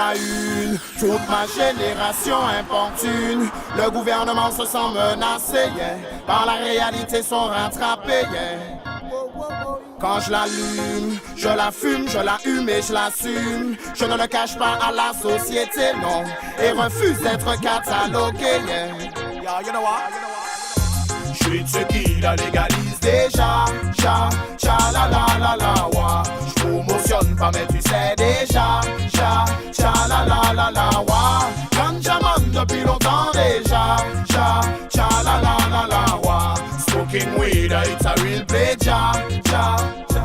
la une. Toute ma génération importune. Le gouvernement se sent menacé, yeah. Par la réalité sont rattrapés, yeah. Quand je l'allume, je la fume, je la hume et je l'assume. Je ne le cache pas à la société, non. Et refuse d'être catalogué, yeah. You know what? Je suis de ceux qui la légalisent déjà. Cha, cha, la la la la, wa. Je promotionne pas mais tu sais déjà. Cha, cha, la la la la, wa. Ganjaman depuis longtemps déjà. Cha, cha, la la la la, wa. Smoking weed, it's a real play, cha, cha, cha.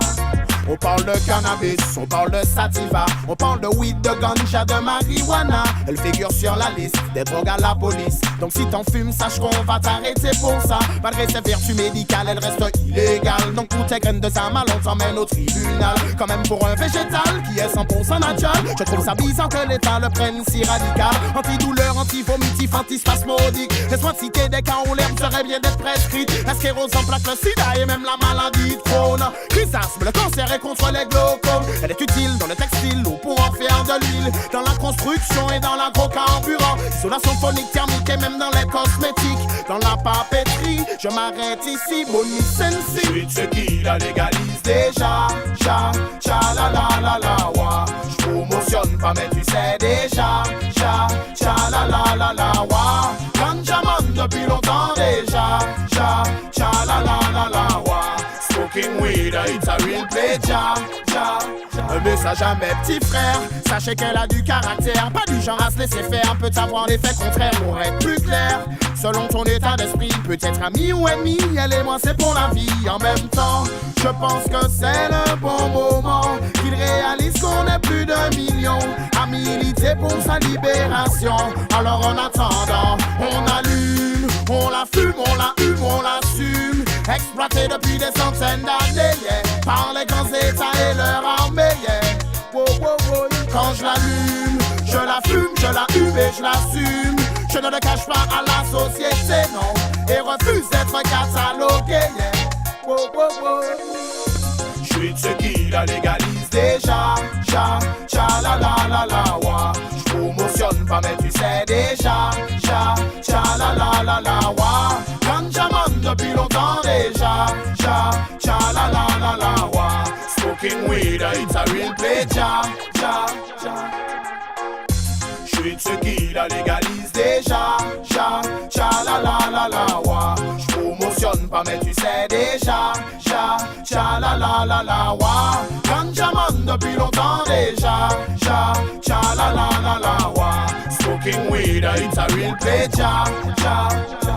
On parle de cannabis, on parle de sativa, on parle de weed, de ganja, de marijuana. Elle figure sur la liste des drogues à la police. Donc si t'en fumes, sache qu'on va t'arrêter pour ça. Malgré ses vertus médicales, elle reste illégale. Donc toutes tes graines de sa mal, on t'emmène au tribunal. Quand même pour un végétal qui est 100% naturel. Je trouve ça bizarre que l'État le prenne si radical. Antidouleur, antivomitif, antispasmodique. Laisse-moi te citer des cas où l'herbe serait bien d'être prescrite. La sclérose en plaque, le sida et même la maladie de Crohn. Chrysasme, le cancer est contre les glaucomes. Elle est utile dans le textile ou pour en faire de l'huile. Dans la construction et dans l'agrocarburant. Isolation phonique, thermique et même dans les cosmétiques. Dans la papeterie, je m'arrête ici, Bonnie Sensi. Je suis de ceux qui la légalisent déjà. Cha, cha, la la la la, wa. Je promotionne pas mais tu sais déjà. Cha, cha, la la la la, wa. Ganjaman depuis longtemps déjà. Cha, cha, la la la la, wa. Smoking weed, it's a real play, ja, ja, ja. Un message à mes petits frères. Sachez qu'elle a du caractère, pas du genre à se laisser faire. Peut avoir l'effet contraire pour être plus clair. Selon ton état d'esprit, peut-être ami ou ennemi. Elle et moi c'est pour la vie en même temps. Je pense que c'est le bon moment qu'il réalise qu'on est plus de millions à militer pour sa libération. Alors en attendant, on allume, on la fume, on la hume, on l'assume. Exploité depuis des centaines d'années, yeah. Par les grands états et leur armée, yeah. Wow, wow, wow. Quand je l'allume, je la fume, je la hume et je l'assume. Je ne le cache pas à la société, non. Et refuse d'être catalogué, yeah. Wow, wow, wow. Je suis de ceux qui la légalisent déjà. Cha, cha, la la la la, wa. Je promotionne pas mais tu sais déjà. Cha, cha, la la la la, wa. Ganjaman depuis longtemps déjà. Cha, cha, la la la la, wa. Smoking weed, it's a real play, cha, cha, cha. Je suis de ceux qui la légalisent déjà. Cha, cha, la la la la, wa. Je promotionne pas mais tu sais déjà. Cha, cha, la la la la, wa. Ganjaman depuis longtemps déjà. Cha, cha, la la la la, wa. Smoking weed, it's a real play, cha, cha, cha.